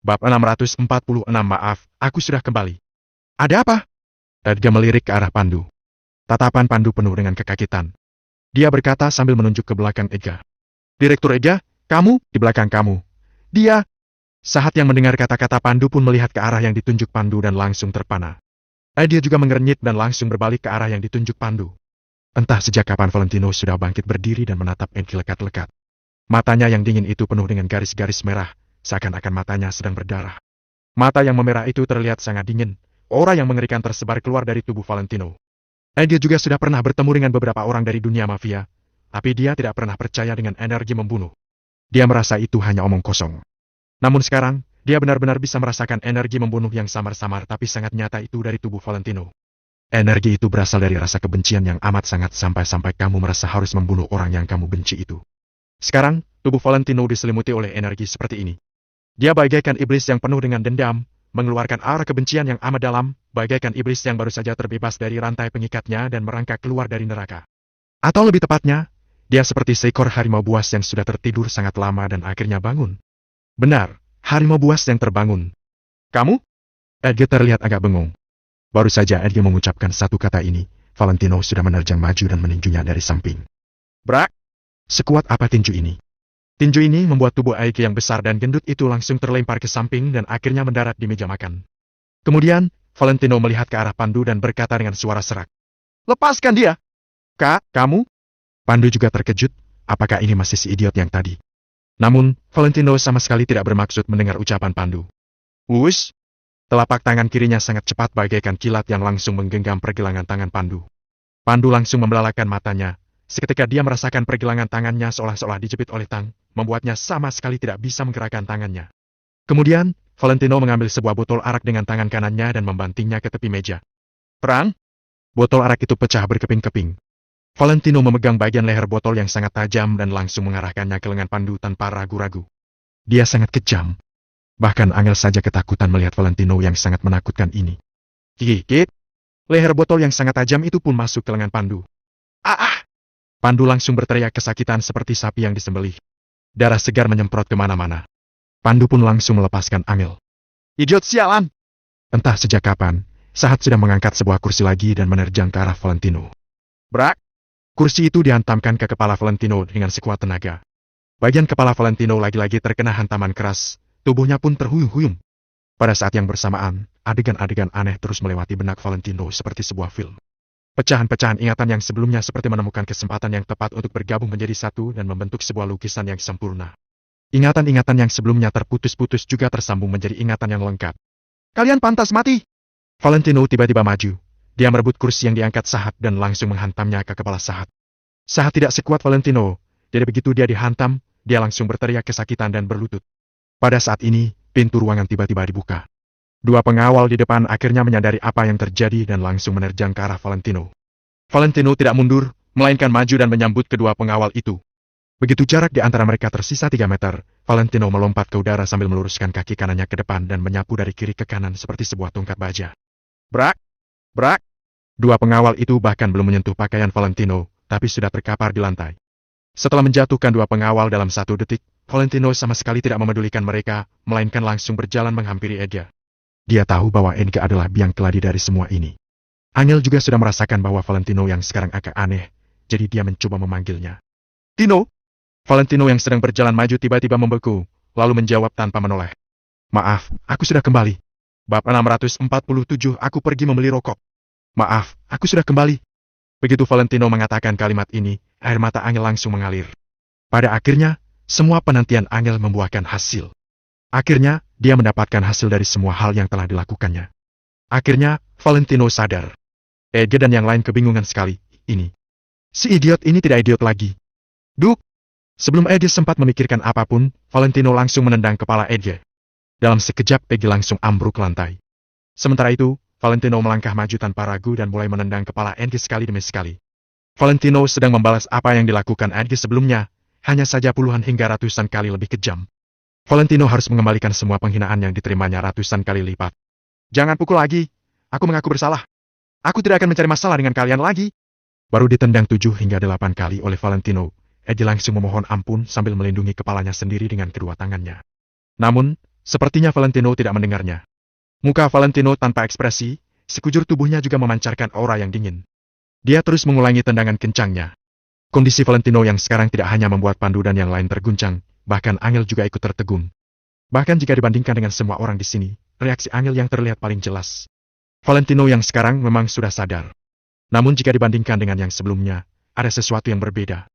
Bab 646 Maaf, aku sudah kembali. Ada apa? Edgar melirik ke arah Pandu. Tatapan Pandu penuh dengan kekagetan. Dia berkata sambil menunjuk ke belakang Edgar. Direktur Edgar, kamu, di belakang kamu. Dia. Saat yang mendengar kata-kata Pandu pun melihat ke arah yang ditunjuk Pandu dan langsung terpana. Dia juga mengernyit dan langsung berbalik ke arah yang ditunjuk Pandu. Entah sejak kapan Valentino sudah bangkit berdiri dan menatap Edgar lekat-lekat. Matanya yang dingin itu penuh dengan garis-garis merah, seakan-akan matanya sedang berdarah. Mata yang memerah itu terlihat sangat dingin, aura yang mengerikan tersebar keluar dari tubuh Valentino. Dia juga sudah pernah bertemu dengan beberapa orang dari dunia mafia, tapi dia tidak pernah percaya dengan energi membunuh. Dia merasa itu hanya omong kosong. Namun sekarang, dia benar-benar bisa merasakan energi membunuh yang samar-samar tapi sangat nyata itu dari tubuh Valentino. Energi itu berasal dari rasa kebencian yang amat sangat sampai-sampai kamu merasa harus membunuh orang yang kamu benci itu. Sekarang, tubuh Valentino diselimuti oleh energi seperti ini. Dia bagaikan iblis yang penuh dengan dendam, mengeluarkan aura kebencian yang amat dalam, bagaikan iblis yang baru saja terbebas dari rantai pengikatnya dan merangkak keluar dari neraka. Atau lebih tepatnya, dia seperti seekor harimau buas yang sudah tertidur sangat lama dan akhirnya bangun. Benar, harimau buas yang terbangun. Kamu? Edgar terlihat agak bengong. Baru saja Edgar mengucapkan satu kata ini, Valentino sudah menerjang maju dan meninjunya dari samping. Brak! Sekuat apa tinju ini? Tinju ini membuat tubuh Edgar yang besar dan gendut itu langsung terlempar ke samping dan akhirnya mendarat di meja makan. Kemudian, Valentino melihat ke arah Pandu dan berkata dengan suara serak. Lepaskan dia! Kak, kamu? Pandu juga terkejut, apakah ini masih si idiot yang tadi? Namun, Valentino sama sekali tidak bermaksud mendengar ucapan Pandu. Wush! Telapak tangan kirinya sangat cepat bagaikan kilat yang langsung menggenggam pergelangan tangan Pandu. Pandu langsung membelalakan matanya. Seketika dia merasakan pergelangan tangannya seolah-olah dijepit oleh tang, membuatnya sama sekali tidak bisa menggerakkan tangannya. Kemudian, Valentino mengambil sebuah botol arak dengan tangan kanannya dan membantingnya ke tepi meja. Perang! Botol arak itu pecah berkeping-keping. Valentino memegang bagian leher botol yang sangat tajam dan langsung mengarahkannya ke lengan Pandu tanpa ragu-ragu. Dia sangat kejam. Bahkan Angel saja ketakutan melihat Valentino yang sangat menakutkan ini. Gigit! Leher botol yang sangat tajam itu pun masuk ke lengan Pandu. Ah! Pandu langsung berteriak kesakitan seperti sapi yang disembelih. Darah segar menyemprot kemana-mana. Pandu pun langsung melepaskan Angel. Idiot sialan! Entah sejak kapan, Sahat sudah mengangkat sebuah kursi lagi dan menerjang ke arah Valentino. Brak! Kursi itu dihantamkan ke kepala Valentino dengan sekuat tenaga. Bagian kepala Valentino lagi-lagi terkena hantaman keras, tubuhnya pun terhuyung-huyung. Pada saat yang bersamaan, adegan-adegan aneh terus melewati benak Valentino seperti sebuah film. Pecahan-pecahan ingatan yang sebelumnya seperti menemukan kesempatan yang tepat untuk bergabung menjadi satu dan membentuk sebuah lukisan yang sempurna. Ingatan-ingatan yang sebelumnya terputus-putus juga tersambung menjadi ingatan yang lengkap. Kalian pantas mati! Valentino tiba-tiba maju. Dia merebut kursi yang diangkat Sahat dan langsung menghantamnya ke kepala Sahat. Sahat tidak sekuat Valentino, jadi begitu dia dihantam, dia langsung berteriak kesakitan dan berlutut. Pada saat ini, pintu ruangan tiba-tiba dibuka. Dua pengawal di depan akhirnya menyadari apa yang terjadi dan langsung menerjang ke arah Valentino. Valentino tidak mundur, melainkan maju dan menyambut kedua pengawal itu. Begitu jarak di antara mereka tersisa 3 meter, Valentino melompat ke udara sambil meluruskan kaki kanannya ke depan dan menyapu dari kiri ke kanan seperti sebuah tongkat baja. Brak! Brak! Dua pengawal itu bahkan belum menyentuh pakaian Valentino, tapi sudah terkapar di lantai. Setelah menjatuhkan dua pengawal dalam 1 detik, Valentino sama sekali tidak memedulikan mereka, melainkan langsung berjalan menghampiri Edgar. Dia tahu bahwa Edgar adalah biang keladi dari semua ini. Angel juga sudah merasakan bahwa Valentino yang sekarang agak aneh, jadi dia mencoba memanggilnya. Tino! Valentino yang sedang berjalan maju tiba-tiba membeku, lalu menjawab tanpa menoleh. Maaf, aku sudah kembali. Bab 647 aku pergi membeli rokok. Maaf, aku sudah kembali. Begitu Valentino mengatakan kalimat ini, air mata Angel langsung mengalir. Pada akhirnya, semua penantian Angel membuahkan hasil. Akhirnya, dia mendapatkan hasil dari semua hal yang telah dilakukannya. Akhirnya, Valentino sadar. Edgar dan yang lain kebingungan sekali, ini. Si idiot ini tidak idiot lagi. Duk! Sebelum Edgar sempat memikirkan apapun, Valentino langsung menendang kepala Edgar. Dalam sekejap, Edgar langsung ambruk ke lantai. Sementara itu, Valentino melangkah maju tanpa ragu dan mulai menendang kepala Edgar sekali demi sekali. Valentino sedang membalas apa yang dilakukan Edgar sebelumnya, hanya saja puluhan hingga ratusan kali lebih kejam. Valentino harus mengembalikan semua penghinaan yang diterimanya ratusan kali lipat. Jangan pukul lagi, aku mengaku bersalah. Aku tidak akan mencari masalah dengan kalian lagi. Baru ditendang 7 hingga 8 kali oleh Valentino, Edgar langsung memohon ampun sambil melindungi kepalanya sendiri dengan kedua tangannya. Namun, Sepertinya Valentino tidak mendengarnya. Muka Valentino tanpa ekspresi, sekujur tubuhnya juga memancarkan aura yang dingin. Dia terus mengulangi tendangan kencangnya. Kondisi Valentino yang sekarang tidak hanya membuat Pandu dan yang lain terguncang, bahkan Angel juga ikut tertegun. Bahkan jika dibandingkan dengan semua orang di sini, reaksi Angel yang terlihat paling jelas. Valentino yang sekarang memang sudah sadar. Namun jika dibandingkan dengan yang sebelumnya, ada sesuatu yang berbeda.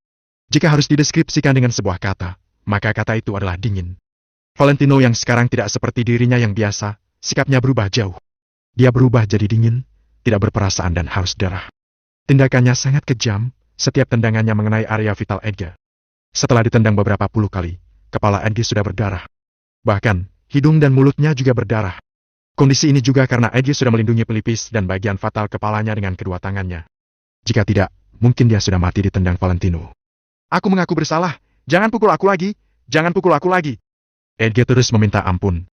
Jika harus dideskripsikan dengan sebuah kata, maka kata itu adalah dingin. Valentino yang sekarang tidak seperti dirinya yang biasa, sikapnya berubah jauh. Dia berubah jadi dingin, tidak berperasaan dan haus darah. Tindakannya sangat kejam, setiap tendangannya mengenai area vital Edgar. Setelah ditendang beberapa puluh kali, kepala Edgar sudah berdarah. Bahkan, hidung dan mulutnya juga berdarah. Kondisi ini juga karena Edgar sudah melindungi pelipis dan bagian fatal kepalanya dengan kedua tangannya. Jika tidak, mungkin dia sudah mati ditendang Valentino. Aku mengaku bersalah, jangan pukul aku lagi, jangan pukul aku lagi. Edgar terus meminta ampun.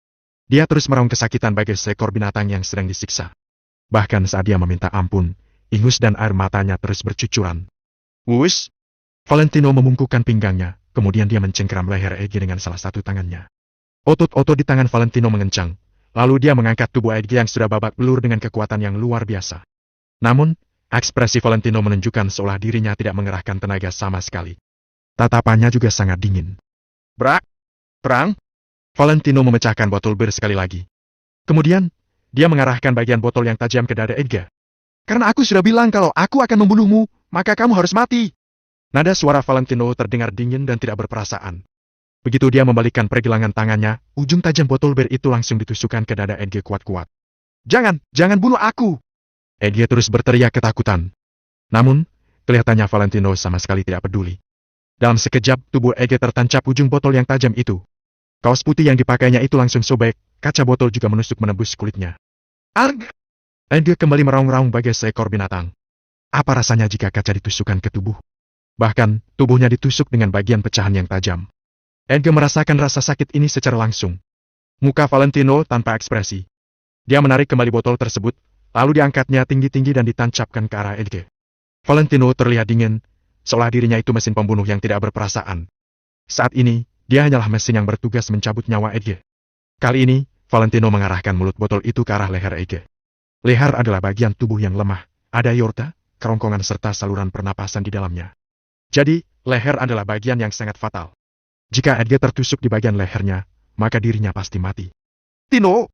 Dia terus meraung kesakitan bagai seekor binatang yang sedang disiksa. Bahkan saat dia meminta ampun, ingus dan air matanya terus bercucuran. Wush! Valentino membungkukkan pinggangnya, kemudian dia mencengkeram leher Edgar dengan salah satu tangannya. Otot-otot di tangan Valentino mengencang, lalu dia mengangkat tubuh Edgar yang sudah babak belur dengan kekuatan yang luar biasa. Namun, ekspresi Valentino menunjukkan seolah dirinya tidak mengerahkan tenaga sama sekali. Tatapannya juga sangat dingin. Brak! Perang! Valentino memecahkan botol bir sekali lagi. Kemudian, dia mengarahkan bagian botol yang tajam ke dada Edgar. Karena aku sudah bilang kalau aku akan membunuhmu, maka kamu harus mati. Nada suara Valentino terdengar dingin dan tidak berperasaan. Begitu dia membalikkan pergelangan tangannya, ujung tajam botol bir itu langsung ditusukkan ke dada Edgar kuat-kuat. Jangan bunuh aku! Edgar terus berteriak ketakutan. Namun, kelihatannya Valentino sama sekali tidak peduli. Dalam sekejap, tubuh Edgar tertancap ujung botol yang tajam itu. Kaos putih yang dipakainya itu langsung sobek, kaca botol juga menusuk menembus kulitnya. Arg! Edgar kembali meraung-raung bagai seekor binatang. Apa rasanya jika kaca ditusukkan ke tubuh? Bahkan, tubuhnya ditusuk dengan bagian pecahan yang tajam. Edgar merasakan rasa sakit ini secara langsung. Muka Valentino tanpa ekspresi. Dia menarik kembali botol tersebut, lalu diangkatnya tinggi-tinggi dan ditancapkan ke arah Edgar. Valentino terlihat dingin, seolah dirinya itu mesin pembunuh yang tidak berperasaan. Saat ini, dia hanyalah mesin yang bertugas mencabut nyawa Edgar. Kali ini, Valentino mengarahkan mulut botol itu ke arah leher Edgar. Leher adalah bagian tubuh yang lemah, ada aorta, kerongkongan serta saluran pernapasan di dalamnya. Jadi, leher adalah bagian yang sangat fatal. Jika Edgar tertusuk di bagian lehernya, maka dirinya pasti mati. Tino!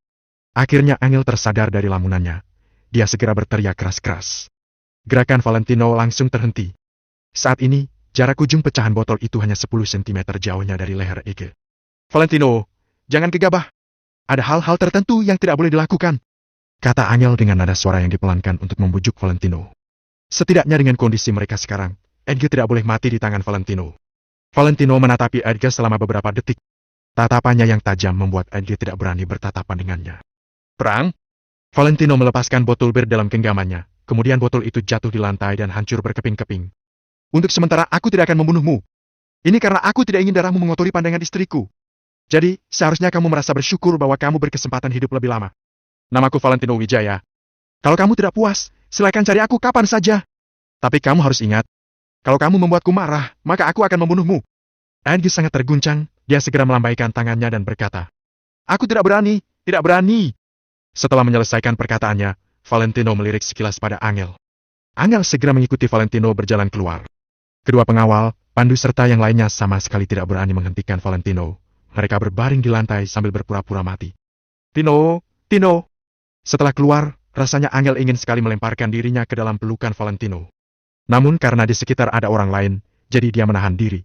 Akhirnya Angel tersadar dari lamunannya. Dia segera berteriak keras-keras. Gerakan Valentino langsung terhenti. Saat ini, jarak ujung pecahan botol itu hanya 10 cm jauhnya dari leher Edgar. Valentino, jangan gegabah. Ada hal-hal tertentu yang tidak boleh dilakukan, kata Angel dengan nada suara yang dipelankan untuk membujuk Valentino. Setidaknya dengan kondisi mereka sekarang, Edgar tidak boleh mati di tangan Valentino. Valentino menatapi Edgar selama beberapa detik. Tatapannya yang tajam membuat Edgar tidak berani bertatapan dengannya. Perang? Valentino melepaskan botol bir dalam genggamannya, kemudian botol itu jatuh di lantai dan hancur berkeping-keping. Untuk sementara aku tidak akan membunuhmu. Ini karena aku tidak ingin darahmu mengotori pandangan istriku. Jadi, seharusnya kamu merasa bersyukur bahwa kamu berkesempatan hidup lebih lama. Namaku Valentino Wijaya. Kalau kamu tidak puas, silakan cari aku kapan saja. Tapi kamu harus ingat, kalau kamu membuatku marah, maka aku akan membunuhmu. Edgar sangat terguncang, dia segera melambaikan tangannya dan berkata, aku tidak berani, tidak berani. Setelah menyelesaikan perkataannya, Valentino melirik sekilas pada Angel. Angel segera mengikuti Valentino berjalan keluar. Kedua pengawal, Pandu serta yang lainnya sama sekali tidak berani menghentikan Valentino. Mereka berbaring di lantai sambil berpura-pura mati. Tino! Setelah keluar, rasanya Angel ingin sekali melemparkan dirinya ke dalam pelukan Valentino. Namun karena di sekitar ada orang lain, jadi dia menahan diri.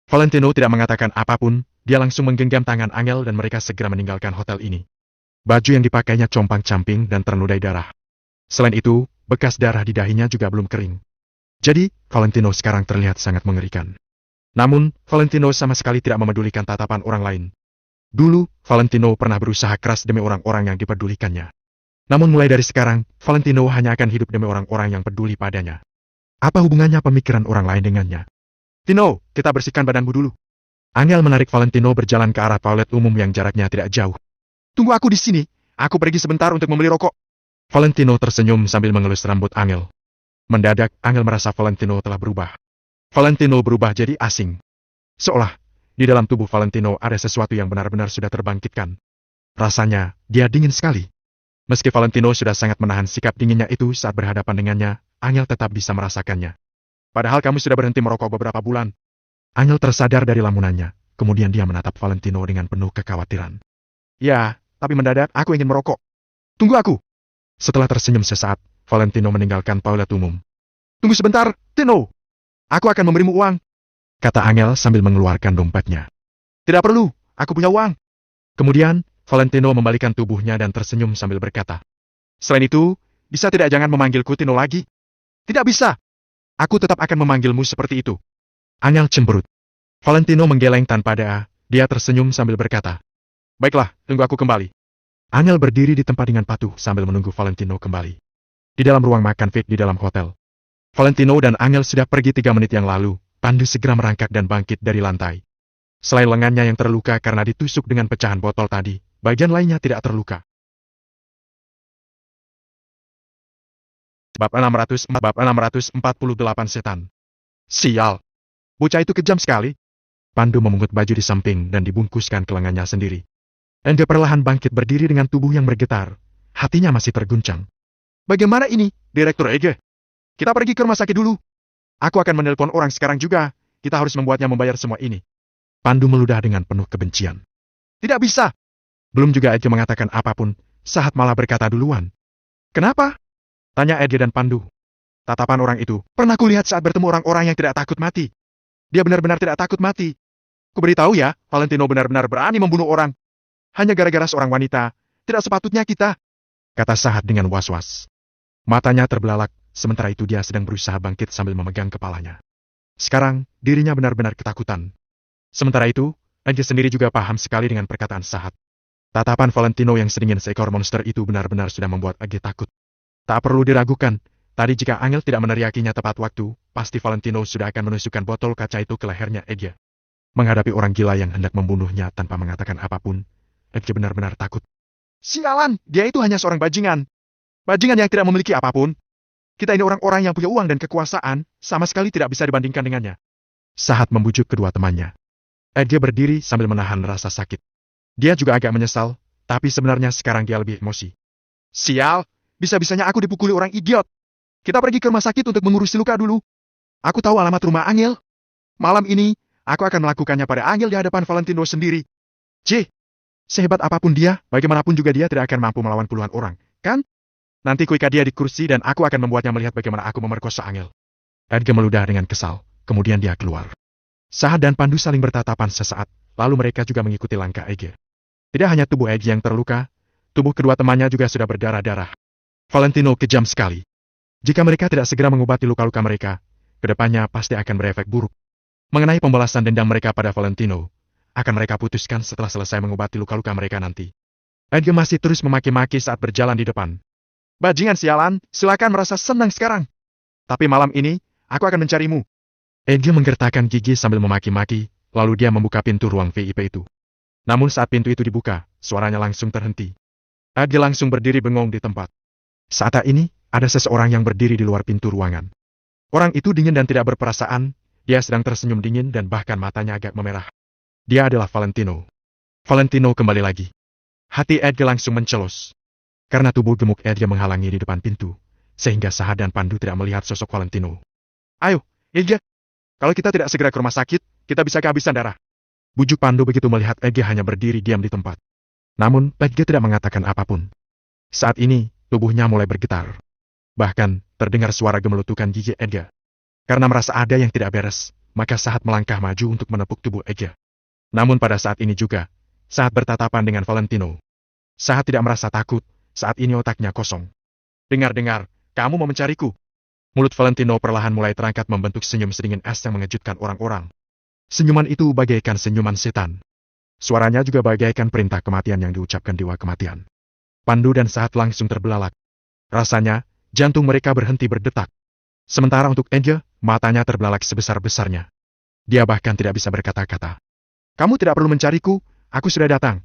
Valentino tidak mengatakan apapun, dia langsung menggenggam tangan Angel dan mereka segera meninggalkan hotel ini. Baju yang dipakainya compang-camping dan ternodai darah. Selain itu, bekas darah di dahinya juga belum kering. Jadi, Valentino sekarang terlihat sangat mengerikan. Namun, Valentino sama sekali tidak memedulikan tatapan orang lain. Dulu, Valentino pernah berusaha keras demi orang-orang yang dipedulikannya. Namun mulai dari sekarang, Valentino hanya akan hidup demi orang-orang yang peduli padanya. Apa hubungannya pemikiran orang lain dengannya? Tino, kita bersihkan badanmu dulu. Angel menarik Valentino berjalan ke arah toilet umum yang jaraknya tidak jauh. Tunggu aku di sini, aku pergi sebentar untuk membeli rokok. Valentino tersenyum sambil mengelus rambut Angel. Mendadak, Angel merasa Valentino telah berubah. Valentino berubah jadi asing. Seolah, di dalam tubuh Valentino ada sesuatu yang benar-benar sudah terbangkitkan. Rasanya, dia dingin sekali. Meski Valentino sudah sangat menahan sikap dinginnya itu saat berhadapan dengannya, Angel tetap bisa merasakannya. Padahal kamu sudah berhenti merokok beberapa bulan. Angel tersadar dari lamunannya, kemudian dia menatap Valentino dengan penuh kekhawatiran. Ya, tapi mendadak aku ingin merokok. Tunggu aku. Setelah tersenyum sesaat, Valentino meninggalkan toilet umum. Tunggu sebentar, Tino. Aku akan memberimu uang, kata Angel sambil mengeluarkan dompetnya. Tidak perlu, aku punya uang. Kemudian, Valentino membalikan tubuhnya dan tersenyum sambil berkata. Selain itu, bisa tidak jangan memanggilku Tino lagi? Tidak bisa. Aku tetap akan memanggilmu seperti itu. Angel cemberut. Valentino menggeleng tanpa daya, dia tersenyum sambil berkata. Baiklah, tunggu aku kembali. Angel berdiri di tempat dengan patuh sambil menunggu Valentino kembali. Di dalam ruang makan VIP di dalam hotel. Valentino dan Angel sudah pergi 3 menit yang lalu. Pandu segera merangkak dan bangkit dari lantai. Selain lengannya yang terluka karena ditusuk dengan pecahan botol tadi, bagian lainnya tidak terluka. Bab 648 setan. Sial. Bocah itu kejam sekali. Pandu memungut baju di samping dan dibungkuskan ke lengannya sendiri. Angel perlahan bangkit berdiri dengan tubuh yang bergetar. Hatinya masih terguncang. Bagaimana ini, Direktur Ege? Kita pergi ke rumah sakit dulu. Aku akan menelpon orang sekarang juga. Kita harus membuatnya membayar semua ini. Pandu meludah dengan penuh kebencian. Tidak bisa. Belum juga Ege mengatakan apapun, Sahat malah berkata duluan. Kenapa? Tanya Ege dan Pandu. Tatapan orang itu, pernah kulihat saat bertemu orang-orang yang tidak takut mati. Dia benar-benar tidak takut mati. Kuberitahu ya, Valentino benar-benar berani membunuh orang. Hanya gara-gara seorang wanita, tidak sepatutnya kita. Kata Sahat dengan was-was. Matanya terbelalak, sementara itu dia sedang berusaha bangkit sambil memegang kepalanya. Sekarang, dirinya benar-benar ketakutan. Sementara itu, Ege sendiri juga paham sekali dengan perkataan Sahat. Tatapan Valentino yang sedingin seekor monster itu benar-benar sudah membuat Ege takut. Tak perlu diragukan, tadi jika Angel tidak meneriakinya tepat waktu, pasti Valentino sudah akan menusukkan botol kaca itu ke lehernya Ege. Menghadapi orang gila yang hendak membunuhnya tanpa mengatakan apapun, Ege benar-benar takut. Sialan, dia itu hanya seorang bajingan. Bajingan yang tidak memiliki apapun. Kita ini orang-orang yang punya uang dan kekuasaan, sama sekali tidak bisa dibandingkan dengannya. Sahat membujuk kedua temannya. Ege berdiri sambil menahan rasa sakit. Dia juga agak menyesal, tapi sebenarnya sekarang dia lebih emosi. Sial, bisa-bisanya aku dipukuli orang idiot. Kita pergi ke rumah sakit untuk mengurusi luka dulu. Aku tahu alamat rumah Angel. Malam ini, aku akan melakukannya pada Angel di hadapan Valentino sendiri. Sehebat apapun dia, bagaimanapun juga dia tidak akan mampu melawan puluhan orang, kan? Nanti kuikat dia di kursi dan aku akan membuatnya melihat bagaimana aku memerkosa Angel. Ege meludah dengan kesal, kemudian dia keluar. Sahat dan Pandu saling bertatapan sesaat, lalu mereka juga mengikuti langkah Ege. Tidak hanya tubuh Ege yang terluka, tubuh kedua temannya juga sudah berdarah-darah. Valentino kejam sekali. Jika mereka tidak segera mengobati luka-luka mereka, kedepannya pasti akan berefek buruk. Mengenai pembalasan dendam mereka pada Valentino, akan mereka putuskan setelah selesai mengobati luka-luka mereka nanti. Ege masih terus memaki-maki saat berjalan di depan. Bajingan sialan, silakan merasa senang sekarang. Tapi malam ini, aku akan mencarimu. Ege menggertakkan gigi sambil memaki-maki, lalu dia membuka pintu ruang VIP itu. Namun saat pintu itu dibuka, suaranya langsung terhenti. Ege langsung berdiri bengong di tempat. Saat ini, ada seseorang yang berdiri di luar pintu ruangan. Orang itu dingin dan tidak berperasaan, dia sedang tersenyum dingin dan bahkan matanya agak memerah. Dia adalah Valentino. Valentino kembali lagi. Hati Ege langsung mencelos. Karena tubuh gemuk Ege menghalangi di depan pintu, sehingga Sahat dan Pandu tidak melihat sosok Valentino. Ayo, Ege. Kalau kita tidak segera ke rumah sakit, kita bisa kehabisan darah. Bujuk Pandu begitu melihat Ege hanya berdiri diam di tempat. Namun, Ege tidak mengatakan apapun. Saat ini, tubuhnya mulai bergetar. Bahkan, terdengar suara gemelutukan gigi Ege. Karena merasa ada yang tidak beres, maka Sahat melangkah maju untuk menepuk tubuh Ege. Namun pada saat ini juga, Sahat bertatapan dengan Valentino. Sahat tidak merasa takut, saat ini otaknya kosong. Dengar-dengar, kamu mau mencariku? Mulut Valentino perlahan mulai terangkat membentuk senyum sedingin es yang mengejutkan orang-orang. Senyuman itu bagaikan senyuman setan. Suaranya juga bagaikan perintah kematian yang diucapkan dewa kematian. Pandu dan Sahat langsung terbelalak. Rasanya, jantung mereka berhenti berdetak. Sementara untuk Ege, matanya terbelalak sebesar-besarnya. Dia bahkan tidak bisa berkata-kata. Kamu tidak perlu mencariku, aku sudah datang.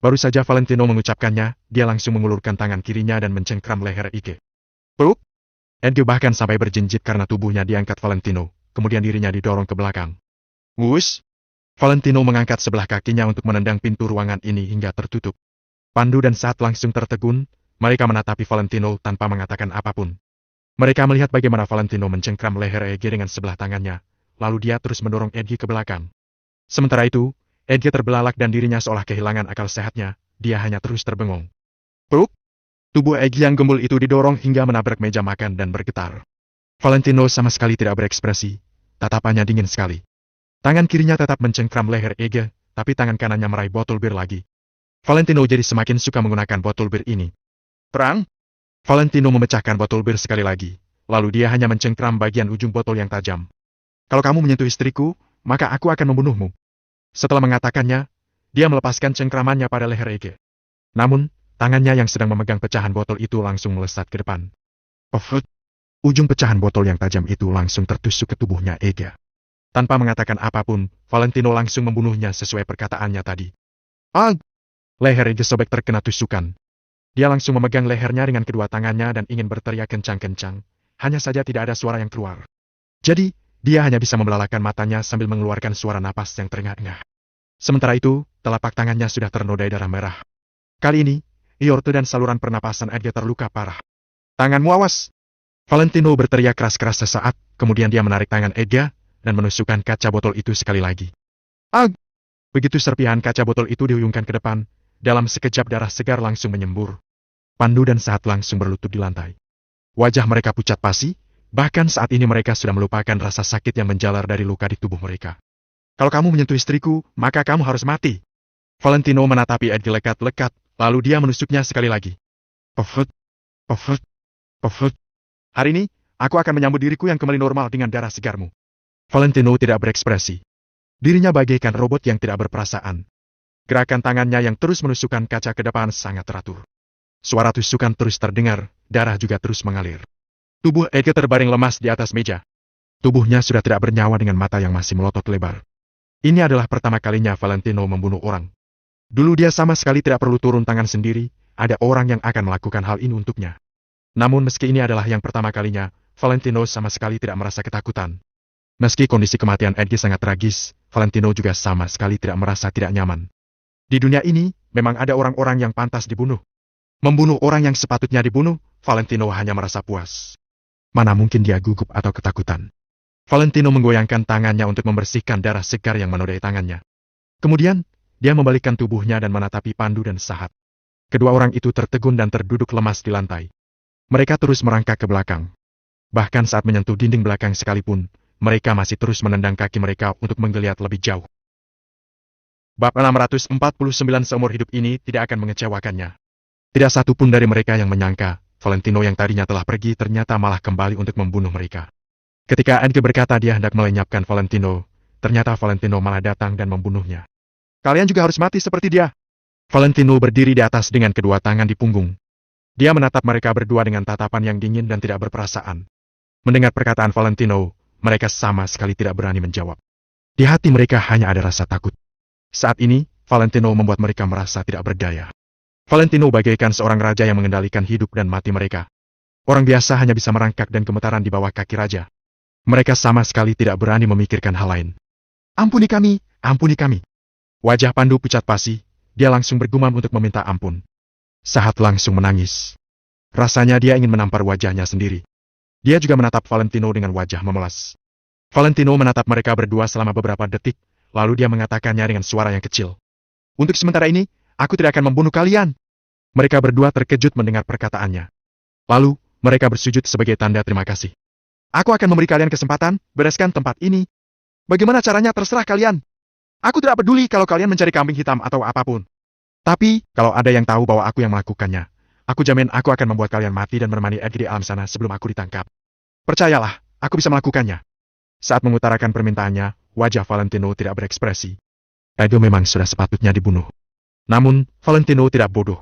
Baru saja Valentino mengucapkannya, dia langsung mengulurkan tangan kirinya dan mencengkram leher Ege. Peluk! Ege bahkan sampai berjinjit karena tubuhnya diangkat Valentino, kemudian dirinya didorong ke belakang. Wush! Valentino mengangkat sebelah kakinya untuk menendang pintu ruangan ini hingga tertutup. Pandu dan Saat langsung tertegun, mereka menatapi Valentino tanpa mengatakan apapun. Mereka melihat bagaimana Valentino mencengkram leher Edge dengan sebelah tangannya, lalu dia terus mendorong Edge ke belakang. Sementara itu, Edge terbelalak dan dirinya seolah kehilangan akal sehatnya, dia hanya terus terbengong. Peluk! Tubuh Edge yang gembul itu didorong hingga menabrak meja makan dan bergetar. Valentino sama sekali tidak berekspresi, tatapannya dingin sekali. Tangan kirinya tetap mencengkram leher Edge, tapi tangan kanannya meraih botol bir lagi. Valentino jadi semakin suka menggunakan botol bir ini. Perang? Valentino memecahkan botol bir sekali lagi, lalu dia hanya mencengkram bagian ujung botol yang tajam. Kalau kamu menyentuh istriku, maka aku akan membunuhmu. Setelah mengatakannya, dia melepaskan cengkramannya pada leher Edge. Namun, tangannya yang sedang memegang pecahan botol itu langsung melesat ke depan. Pofut! Ujung pecahan botol yang tajam itu langsung tertusuk ke tubuhnya Edge. Tanpa mengatakan apapun, Valentino langsung membunuhnya sesuai perkataannya tadi. Ah! Leher Edge sobek terkena tusukan. Dia langsung memegang lehernya dengan kedua tangannya dan ingin berteriak kencang-kencang. Hanya saja tidak ada suara yang keluar. Jadi, dia hanya bisa membelalakan matanya sambil mengeluarkan suara napas yang terengah-engah. Sementara itu, telapak tangannya sudah ternodai darah merah. Kali ini, aorta dan saluran pernapasan Edge terluka parah. Tanganmu awas! Valentino berteriak keras-keras sesaat, kemudian dia menarik tangan Edge dan menusukkan kaca botol itu sekali lagi. Ag! Begitu serpihan kaca botol itu dihuyungkan ke depan, dalam sekejap darah segar langsung menyembur. Pandu dan Saat langsung berlutut di lantai. Wajah mereka pucat pasi, bahkan saat ini mereka sudah melupakan rasa sakit yang menjalar dari luka di tubuh mereka. Kalau kamu menyentuh istriku, maka kamu harus mati. Valentino menatapi Edge lekat-lekat, lalu dia menusuknya sekali lagi. Pofut, pofut, pofut. Hari ini, aku akan menyambut diriku yang kembali normal dengan darah segarmu. Valentino tidak berekspresi. Dirinya bagaikan robot yang tidak berperasaan. Gerakan tangannya yang terus menusukkan kaca ke depan sangat teratur. Suara tusukan terus terdengar, darah juga terus mengalir. Tubuh Edge terbaring lemas di atas meja. Tubuhnya sudah tidak bernyawa dengan mata yang masih melotot lebar. Ini adalah pertama kalinya Valentino membunuh orang. Dulu dia sama sekali tidak perlu turun tangan sendiri, ada orang yang akan melakukan hal ini untuknya. Namun meski ini adalah yang pertama kalinya, Valentino sama sekali tidak merasa ketakutan. Meski kondisi kematian Edge sangat tragis, Valentino juga sama sekali tidak merasa tidak nyaman. Di dunia ini, memang ada orang-orang yang pantas dibunuh. Membunuh orang yang sepatutnya dibunuh, Valentino hanya merasa puas. Mana mungkin dia gugup atau ketakutan. Valentino menggoyangkan tangannya untuk membersihkan darah segar yang menodai tangannya. Kemudian, dia membalikkan tubuhnya dan menatapi Pandu dan Saat. Kedua orang itu tertegun dan terduduk lemas di lantai. Mereka terus merangkak ke belakang. Bahkan saat menyentuh dinding belakang sekalipun, mereka masih terus menendang kaki mereka untuk menggeliat lebih jauh. Bab 649 seumur hidup ini tidak akan mengecewakannya. Tidak satu pun dari mereka yang menyangka, Valentino yang tadinya telah pergi ternyata malah kembali untuk membunuh mereka. Ketika Edge berkata dia hendak melenyapkan Valentino, ternyata Valentino malah datang dan membunuhnya. Kalian juga harus mati seperti dia. Valentino berdiri di atas dengan kedua tangan di punggung. Dia menatap mereka berdua dengan tatapan yang dingin dan tidak berperasaan. Mendengar perkataan Valentino, mereka sama sekali tidak berani menjawab. Di hati mereka hanya ada rasa takut. Saat ini, Valentino membuat mereka merasa tidak berdaya. Valentino bagaikan seorang raja yang mengendalikan hidup dan mati mereka. Orang biasa hanya bisa merangkak dan gemetaran di bawah kaki raja. Mereka sama sekali tidak berani memikirkan hal lain. Ampuni kami, ampuni kami. Wajah Pandu pucat pasi, dia langsung bergumam untuk meminta ampun. Saat langsung menangis. Rasanya dia ingin menampar wajahnya sendiri. Dia juga menatap Valentino dengan wajah memelas. Valentino menatap mereka berdua selama beberapa detik, lalu dia mengatakannya dengan suara yang kecil. Untuk sementara ini, aku tidak akan membunuh kalian. Mereka berdua terkejut mendengar perkataannya. Lalu, mereka bersujud sebagai tanda terima kasih. Aku akan memberi kalian kesempatan, bereskan tempat ini. Bagaimana caranya terserah kalian. Aku tidak peduli kalau kalian mencari kambing hitam atau apapun. Tapi, kalau ada yang tahu bahwa aku yang melakukannya, aku jamin aku akan membuat kalian mati dan menemani Edge di alam sana sebelum aku ditangkap. Percayalah, aku bisa melakukannya. Saat mengutarakan permintaannya, wajah Valentino tidak berekspresi. Edge memang sudah sepatutnya dibunuh. Namun, Valentino tidak bodoh.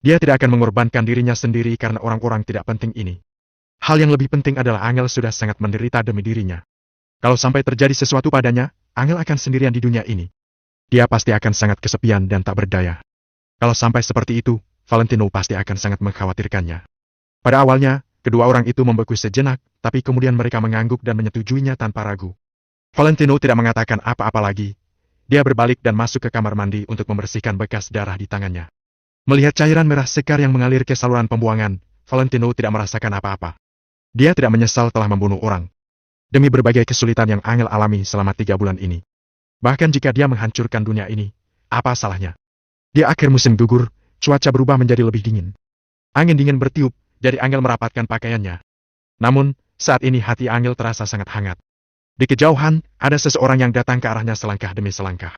Dia tidak akan mengorbankan dirinya sendiri karena orang-orang tidak penting ini. Hal yang lebih penting adalah Angel sudah sangat menderita demi dirinya. Kalau sampai terjadi sesuatu padanya, Angel akan sendirian di dunia ini. Dia pasti akan sangat kesepian dan tak berdaya. Kalau sampai seperti itu, Valentino pasti akan sangat mengkhawatirkannya. Pada awalnya, kedua orang itu membeku sejenak, tapi kemudian mereka mengangguk dan menyetujuinya tanpa ragu. Valentino tidak mengatakan apa-apa lagi. Dia berbalik dan masuk ke kamar mandi untuk membersihkan bekas darah di tangannya. Melihat cairan merah sekar yang mengalir ke saluran pembuangan, Valentino tidak merasakan apa-apa. Dia tidak menyesal telah membunuh orang. Demi berbagai kesulitan yang Angel alami selama 3 bulan ini. Bahkan jika dia menghancurkan dunia ini, apa salahnya? Di akhir musim gugur, cuaca berubah menjadi lebih dingin. Angin dingin bertiup, jadi Angel merapatkan pakaiannya. Namun, saat ini hati Angel terasa sangat hangat. Di kejauhan, ada seseorang yang datang ke arahnya selangkah demi selangkah.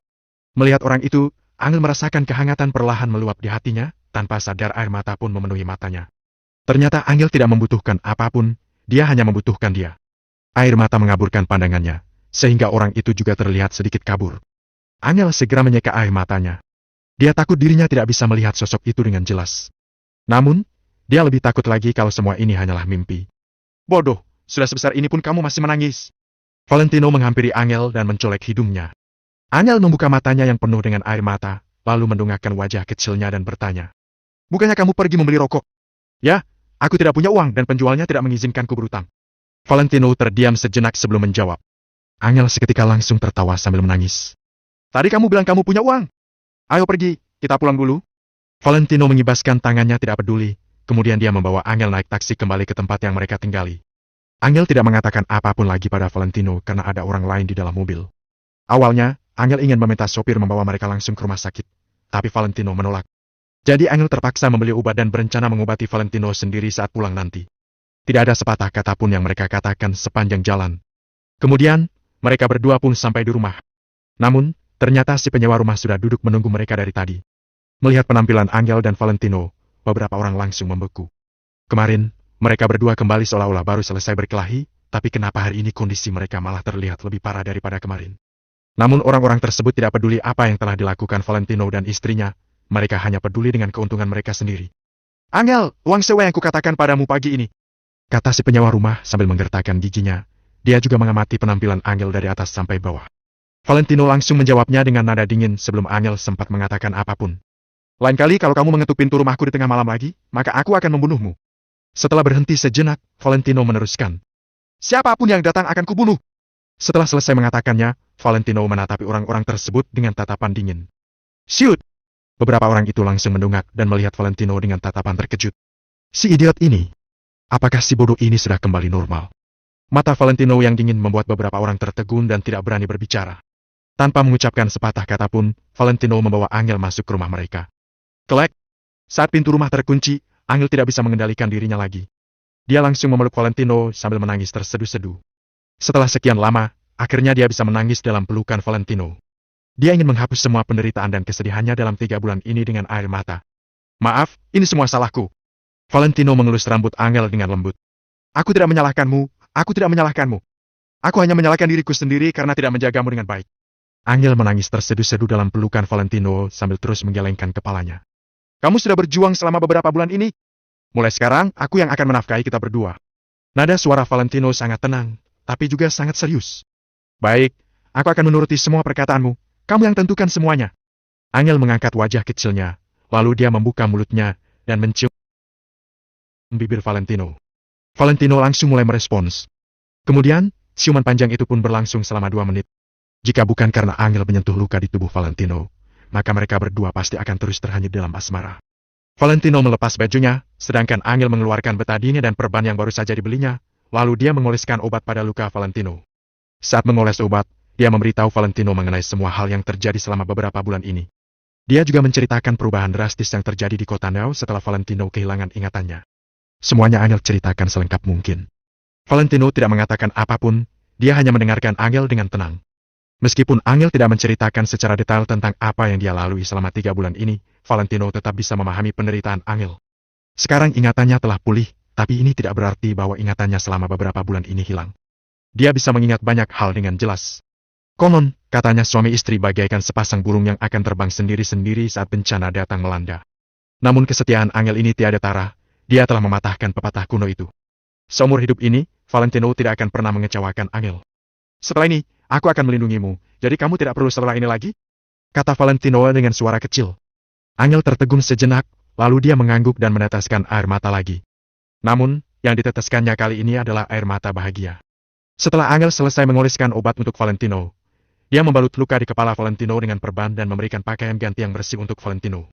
Melihat orang itu, Angel merasakan kehangatan perlahan meluap di hatinya, tanpa sadar air mata pun memenuhi matanya. Ternyata Angel tidak membutuhkan apapun, dia hanya membutuhkan dia. Air mata mengaburkan pandangannya, sehingga orang itu juga terlihat sedikit kabur. Angel segera menyeka air matanya. Dia takut dirinya tidak bisa melihat sosok itu dengan jelas. Namun, dia lebih takut lagi kalau semua ini hanyalah mimpi. Bodoh, sudah sebesar ini pun kamu masih menangis. Valentino menghampiri Angel dan mencolek hidungnya. Angel membuka matanya yang penuh dengan air mata, lalu mendongakkan wajah kecilnya dan bertanya. Bukannya kamu pergi membeli rokok? Ya, aku tidak punya uang dan penjualnya tidak mengizinkanku berutang. Valentino terdiam sejenak sebelum menjawab. Angel seketika langsung tertawa sambil menangis. Tadi kamu bilang kamu punya uang. Ayo pergi, kita pulang dulu. Valentino mengibaskan tangannya tidak peduli, kemudian dia membawa Angel naik taksi kembali ke tempat yang mereka tinggali. Angel tidak mengatakan apapun lagi pada Valentino karena ada orang lain di dalam mobil. Awalnya, Angel ingin meminta sopir membawa mereka langsung ke rumah sakit, tapi Valentino menolak. Jadi Angel terpaksa membeli obat dan berencana mengobati Valentino sendiri saat pulang nanti. Tidak ada sepatah kata pun yang mereka katakan sepanjang jalan. Kemudian, mereka berdua pun sampai di rumah. Namun, ternyata si penyewa rumah sudah duduk menunggu mereka dari tadi. Melihat penampilan Angel dan Valentino, beberapa orang langsung membeku. Kemarin, mereka berdua kembali seolah-olah baru selesai berkelahi, tapi kenapa hari ini kondisi mereka malah terlihat lebih parah daripada kemarin? Namun orang-orang tersebut tidak peduli apa yang telah dilakukan Valentino dan istrinya, mereka hanya peduli dengan keuntungan mereka sendiri. Angel, uang sewa yang kukatakan padamu pagi ini, kata si penyewa rumah sambil menggertakkan giginya. Dia juga mengamati penampilan Angel dari atas sampai bawah. Valentino langsung menjawabnya dengan nada dingin sebelum Angel sempat mengatakan apapun. Lain kali kalau kamu mengetuk pintu rumahku di tengah malam lagi, maka aku akan membunuhmu. Setelah berhenti sejenak, Valentino meneruskan. Siapapun yang datang akan kubunuh. Setelah selesai mengatakannya, Valentino menatapi orang-orang tersebut dengan tatapan dingin. Syut! Beberapa orang itu langsung mendongak dan melihat Valentino dengan tatapan terkejut. Si idiot ini! Apakah si bodoh ini sudah kembali normal? Mata Valentino yang dingin membuat beberapa orang tertegun dan tidak berani berbicara. Tanpa mengucapkan sepatah kata pun, Valentino membawa Angel masuk ke rumah mereka. Kelek! Saat pintu rumah terkunci, Angel tidak bisa mengendalikan dirinya lagi. Dia langsung memeluk Valentino sambil menangis terseduh-seduh. Setelah sekian lama, akhirnya dia bisa menangis dalam pelukan Valentino. Dia ingin menghapus semua penderitaan dan kesedihannya dalam 3 bulan ini dengan air mata. Maaf, ini semua salahku. Valentino mengelus rambut Angel dengan lembut. Aku tidak menyalahkanmu, aku tidak menyalahkanmu. Aku hanya menyalahkan diriku sendiri karena tidak menjagamu dengan baik. Angel menangis terseduh-seduh dalam pelukan Valentino sambil terus menggelengkan kepalanya. Kamu sudah berjuang selama beberapa bulan ini. Mulai sekarang, aku yang akan menafkahi kita berdua. Nada suara Valentino sangat tenang, tapi juga sangat serius. Baik, aku akan menuruti semua perkataanmu. Kamu yang tentukan semuanya. Angel mengangkat wajah kecilnya, lalu dia membuka mulutnya dan mencium bibir Valentino. Valentino langsung mulai merespons. Kemudian, ciuman panjang itu pun berlangsung selama 2 menit. Jika bukan karena Angel menyentuh luka di tubuh Valentino, maka mereka berdua pasti akan terus terhanyut dalam asmara. Valentino melepas bajunya, sedangkan Angel mengeluarkan betadine dan perban yang baru saja dibelinya, lalu dia mengoleskan obat pada luka Valentino. Saat mengoles obat, dia memberitahu Valentino mengenai semua hal yang terjadi selama beberapa bulan ini. Dia juga menceritakan perubahan drastis yang terjadi di kota Neo setelah Valentino kehilangan ingatannya. Semuanya Angel ceritakan selengkap mungkin. Valentino tidak mengatakan apapun, dia hanya mendengarkan Angel dengan tenang. Meskipun Angel tidak menceritakan secara detail tentang apa yang dia lalui selama 3 bulan ini, Valentino tetap bisa memahami penderitaan Angel. Sekarang ingatannya telah pulih, tapi ini tidak berarti bahwa ingatannya selama beberapa bulan ini hilang. Dia bisa mengingat banyak hal dengan jelas. Konon, katanya suami istri bagaikan sepasang burung yang akan terbang sendiri-sendiri saat bencana datang melanda. Namun kesetiaan Angel ini tiada tara, dia telah mematahkan pepatah kuno itu. Seumur hidup ini, Valentino tidak akan pernah mengecewakan Angel. Setelah ini, aku akan melindungimu, jadi kamu tidak perlu setelah ini lagi? Kata Valentino dengan suara kecil. Angel tertegun sejenak, lalu dia mengangguk dan meneteskan air mata lagi. Namun, yang diteteskannya kali ini adalah air mata bahagia. Setelah Angel selesai mengoleskan obat untuk Valentino, dia membalut luka di kepala Valentino dengan perban dan memberikan pakaian ganti yang bersih untuk Valentino.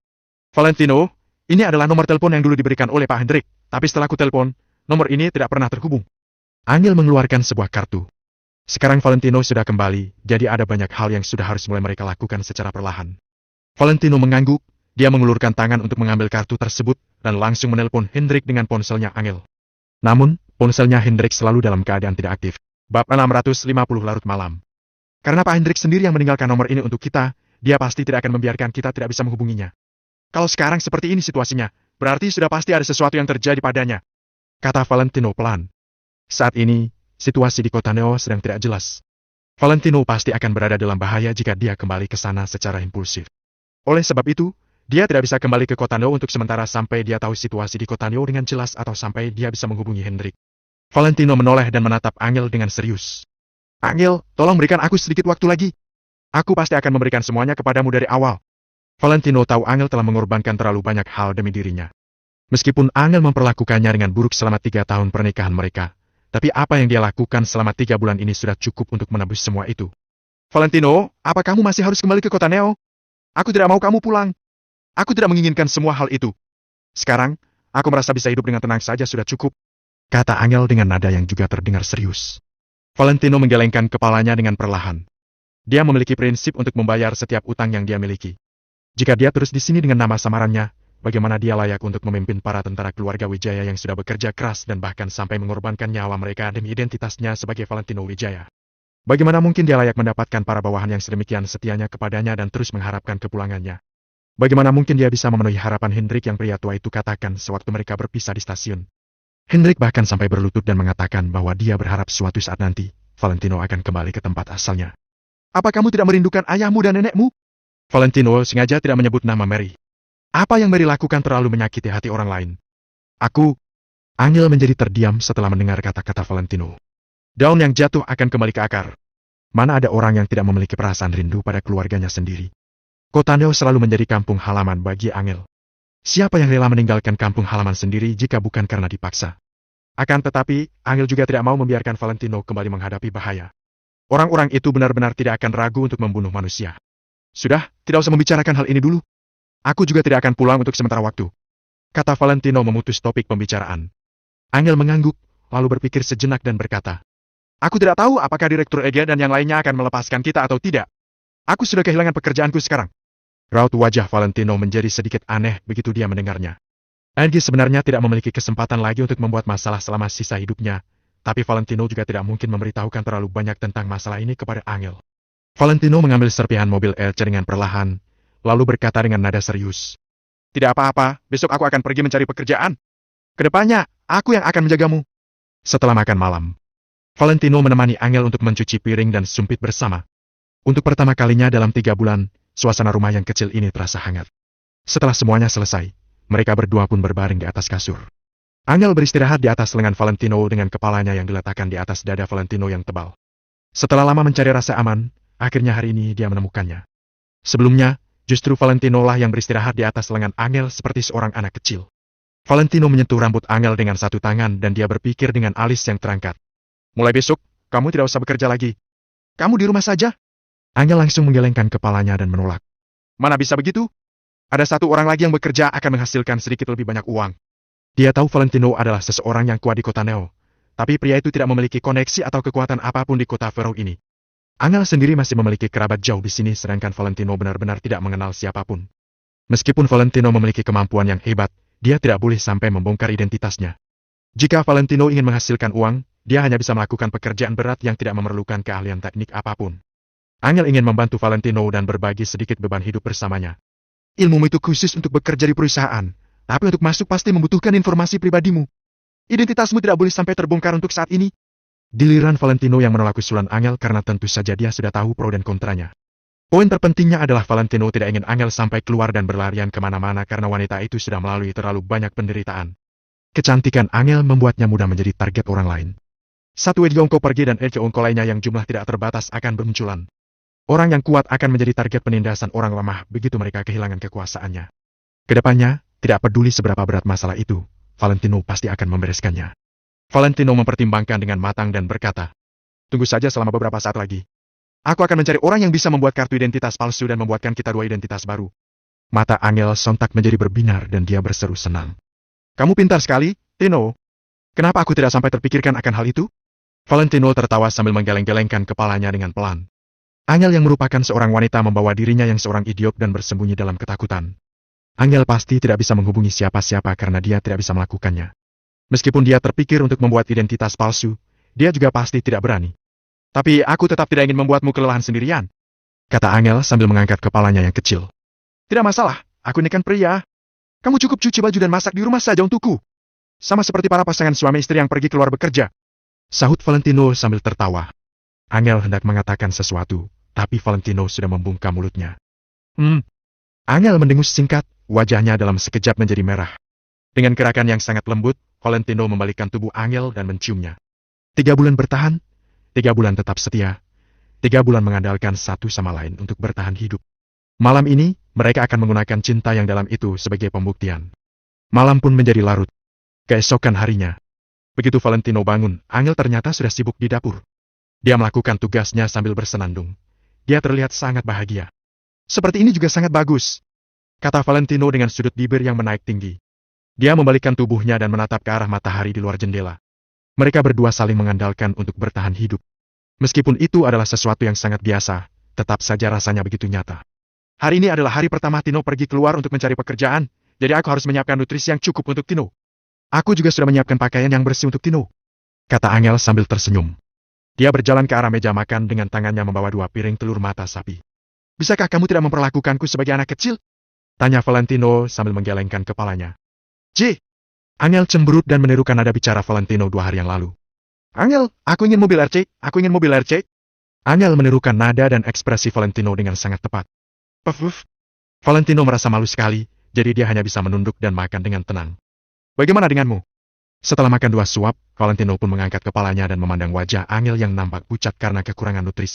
Valentino, Ini adalah nomor telepon yang dulu diberikan oleh Pak Hendrik, tapi setelah ku telepon, nomor ini tidak pernah terhubung. Angel mengeluarkan sebuah kartu. Sekarang Valentino sudah kembali, jadi ada banyak hal yang sudah harus mulai mereka lakukan secara perlahan. Valentino mengangguk, dia mengulurkan tangan untuk mengambil kartu tersebut, dan langsung menelpon Hendrik dengan ponselnya Angel. Namun, ponselnya Hendrik selalu dalam keadaan tidak aktif. Bab 650 larut malam. Karena Pak Hendrik sendiri yang meninggalkan nomor ini untuk kita, dia pasti tidak akan membiarkan kita tidak bisa menghubunginya. Kalau sekarang seperti ini situasinya, berarti sudah pasti ada sesuatu yang terjadi padanya, kata Valentino pelan. Saat ini, situasi di kota Neo sedang tidak jelas. Valentino pasti akan berada dalam bahaya jika dia kembali ke sana secara impulsif. Oleh sebab itu, dia tidak bisa kembali ke kota Neo untuk sementara sampai dia tahu situasi di kota Neo dengan jelas atau sampai dia bisa menghubungi Hendrik. Valentino menoleh dan menatap Angel dengan serius. Angel, tolong berikan aku sedikit waktu lagi. Aku pasti akan memberikan semuanya kepadamu dari awal. Valentino tahu Angel telah mengorbankan terlalu banyak hal demi dirinya. Meskipun Angel memperlakukannya dengan buruk selama 3 tahun pernikahan mereka, tapi apa yang dia lakukan selama 3 bulan ini sudah cukup untuk menebus semua itu. Valentino, apa kamu masih harus kembali ke kota Neo? Aku tidak mau kamu pulang. Aku tidak menginginkan semua hal itu. Sekarang, aku merasa bisa hidup dengan tenang saja sudah cukup, kata Angel dengan nada yang juga terdengar serius. Valentino menggelengkan kepalanya dengan perlahan. Dia memiliki prinsip untuk membayar setiap utang yang dia miliki. Jika dia terus di sini dengan nama samarannya, bagaimana dia layak untuk memimpin para tentara keluarga Wijaya yang sudah bekerja keras dan bahkan sampai mengorbankan nyawa mereka demi identitasnya sebagai Valentino Wijaya? Bagaimana mungkin dia layak mendapatkan para bawahan yang sedemikian setianya kepadanya dan terus mengharapkan kepulangannya? Bagaimana mungkin dia bisa memenuhi harapan Hendrik yang pria tua itu katakan sewaktu mereka berpisah di stasiun? Hendrik bahkan sampai berlutut dan mengatakan bahwa dia berharap suatu saat nanti, Valentino akan kembali ke tempat asalnya. Apa kamu tidak merindukan ayahmu dan nenekmu? Valentino sengaja tidak menyebut nama Mary. Apa yang Mary lakukan terlalu menyakiti hati orang lain. Angel menjadi terdiam setelah mendengar kata-kata Valentino. Daun yang jatuh akan kembali ke akar. Mana ada orang yang tidak memiliki perasaan rindu pada keluarganya sendiri. Kota Neo selalu menjadi kampung halaman bagi Angel. Siapa yang rela meninggalkan kampung halaman sendiri jika bukan karena dipaksa? Akan tetapi, Angel juga tidak mau membiarkan Valentino kembali menghadapi bahaya. Orang-orang itu benar-benar tidak akan ragu untuk membunuh manusia. Sudah, tidak usah membicarakan hal ini dulu. Aku juga tidak akan pulang untuk sementara waktu, kata Valentino memutus topik pembicaraan. Angel mengangguk, lalu berpikir sejenak dan berkata, aku tidak tahu apakah Direktur Ege dan yang lainnya akan melepaskan kita atau tidak. Aku sudah kehilangan pekerjaanku sekarang. Raut wajah Valentino menjadi sedikit aneh begitu dia mendengarnya. Ege sebenarnya tidak memiliki kesempatan lagi untuk membuat masalah selama sisa hidupnya, tapi Valentino juga tidak mungkin memberitahukan terlalu banyak tentang masalah ini kepada Angel. Valentino mengambil serpihan mobil Elce dengan perlahan, lalu berkata dengan nada serius. Tidak apa-apa, besok aku akan pergi mencari pekerjaan. Kedepannya, aku yang akan menjagamu. Setelah makan malam, Valentino menemani Angel untuk mencuci piring dan sumpit bersama. Untuk pertama kalinya dalam 3 bulan, suasana rumah yang kecil ini terasa hangat. Setelah semuanya selesai, mereka berdua pun berbaring di atas kasur. Angel beristirahat di atas lengan Valentino dengan kepalanya yang diletakkan di atas dada Valentino yang tebal. Setelah lama mencari rasa aman, akhirnya hari ini dia menemukannya. Sebelumnya, justru Valentino lah yang beristirahat di atas lengan Angel seperti seorang anak kecil. Valentino menyentuh rambut Angel dengan satu tangan dan dia berpikir dengan alis yang terangkat. Mulai besok, kamu tidak usah bekerja lagi. Kamu di rumah saja. Angel langsung menggelengkan kepalanya dan menolak. Mana bisa begitu? Ada satu orang lagi yang bekerja akan menghasilkan sedikit lebih banyak uang. Dia tahu Valentino adalah seseorang yang kuat di kota Neo, tapi pria itu tidak memiliki koneksi atau kekuatan apapun di kota Vero ini. Angel sendiri masih memiliki kerabat jauh di sini sedangkan Valentino benar-benar tidak mengenal siapapun. Meskipun Valentino memiliki kemampuan yang hebat, dia tidak boleh sampai membongkar identitasnya. Jika Valentino ingin menghasilkan uang, dia hanya bisa melakukan pekerjaan berat yang tidak memerlukan keahlian teknik apapun. Angel ingin membantu Valentino dan berbagi sedikit beban hidup bersamanya. Ilmumu itu khusus untuk bekerja di perusahaan, tapi untuk masuk pasti membutuhkan informasi pribadimu. Identitasmu tidak boleh sampai terbongkar untuk saat ini. Diliran Valentino yang menolak usulan Angel karena tentu saja dia sudah tahu pro dan kontranya. Poin terpentingnya adalah Valentino tidak ingin Angel sampai keluar dan berlarian kemana-mana karena wanita itu sudah melalui terlalu banyak penderitaan. Kecantikan Angel membuatnya mudah menjadi target orang lain. Satu Ege Ongko pergi dan Ege Ongko lainnya yang jumlah tidak terbatas akan bermunculan. Orang yang kuat akan menjadi target penindasan orang lemah begitu mereka kehilangan kekuasaannya. Kedepannya, tidak peduli seberapa berat masalah itu, Valentino pasti akan membereskannya. Valentino mempertimbangkan dengan matang dan berkata, tunggu saja selama beberapa saat lagi. Aku akan mencari orang yang bisa membuat kartu identitas palsu dan membuatkan kita 2 identitas baru. Mata Angel sontak menjadi berbinar dan dia berseru senang. Kamu pintar sekali, Tino. Kenapa aku tidak sampai terpikirkan akan hal itu? Valentino tertawa sambil menggeleng-gelengkan kepalanya dengan pelan. Angel yang merupakan seorang wanita membawa dirinya yang seorang idiot dan bersembunyi dalam ketakutan. Angel pasti tidak bisa menghubungi siapa-siapa karena dia tidak bisa melakukannya. Meskipun dia terpikir untuk membuat identitas palsu, dia juga pasti tidak berani. Tapi aku tetap tidak ingin membuatmu kelelahan sendirian, kata Angel sambil mengangkat kepalanya yang kecil. Tidak masalah, aku ini kan pria. Kamu cukup cuci baju dan masak di rumah saja untukku. Sama seperti para pasangan suami istri yang pergi keluar bekerja, sahut Valentino sambil tertawa. Angel hendak mengatakan sesuatu, tapi Valentino sudah membungkam mulutnya. Angel mendengus singkat, wajahnya dalam sekejap menjadi merah. Dengan gerakan yang sangat lembut, Valentino membalikkan tubuh Angel dan menciumnya. 3 bulan bertahan, 3 bulan tetap setia, 3 bulan mengandalkan satu sama lain untuk bertahan hidup. Malam ini, mereka akan menggunakan cinta yang dalam itu sebagai pembuktian. Malam pun menjadi larut. Keesokan harinya, begitu Valentino bangun, Angel ternyata sudah sibuk di dapur. Dia melakukan tugasnya sambil bersenandung. Dia terlihat sangat bahagia. Seperti ini juga sangat bagus, kata Valentino dengan sudut bibir yang menaik tinggi. Dia membalikkan tubuhnya dan menatap ke arah matahari di luar jendela. Mereka berdua saling mengandalkan untuk bertahan hidup. Meskipun itu adalah sesuatu yang sangat biasa, tetap saja rasanya begitu nyata. Hari ini adalah hari pertama Tino pergi keluar untuk mencari pekerjaan, jadi aku harus menyiapkan nutrisi yang cukup untuk Tino. Aku juga sudah menyiapkan pakaian yang bersih untuk Tino, kata Angel sambil tersenyum. Dia berjalan ke arah meja makan dengan tangannya membawa 2 piring telur mata sapi. Bisakah kamu tidak memperlakukanku sebagai anak kecil? Tanya Valentino sambil menggelengkan kepalanya. Angel cemberut dan menirukan nada bicara Valentino 2 hari yang lalu. Angel, aku ingin mobil RC, aku ingin mobil RC. Angel menirukan nada dan ekspresi Valentino dengan sangat tepat. Puff. Valentino merasa malu sekali, jadi dia hanya bisa menunduk dan makan dengan tenang. Bagaimana denganmu? Setelah makan 2 suap, Valentino pun mengangkat kepalanya dan memandang wajah Angel yang nampak pucat karena kekurangan nutrisi.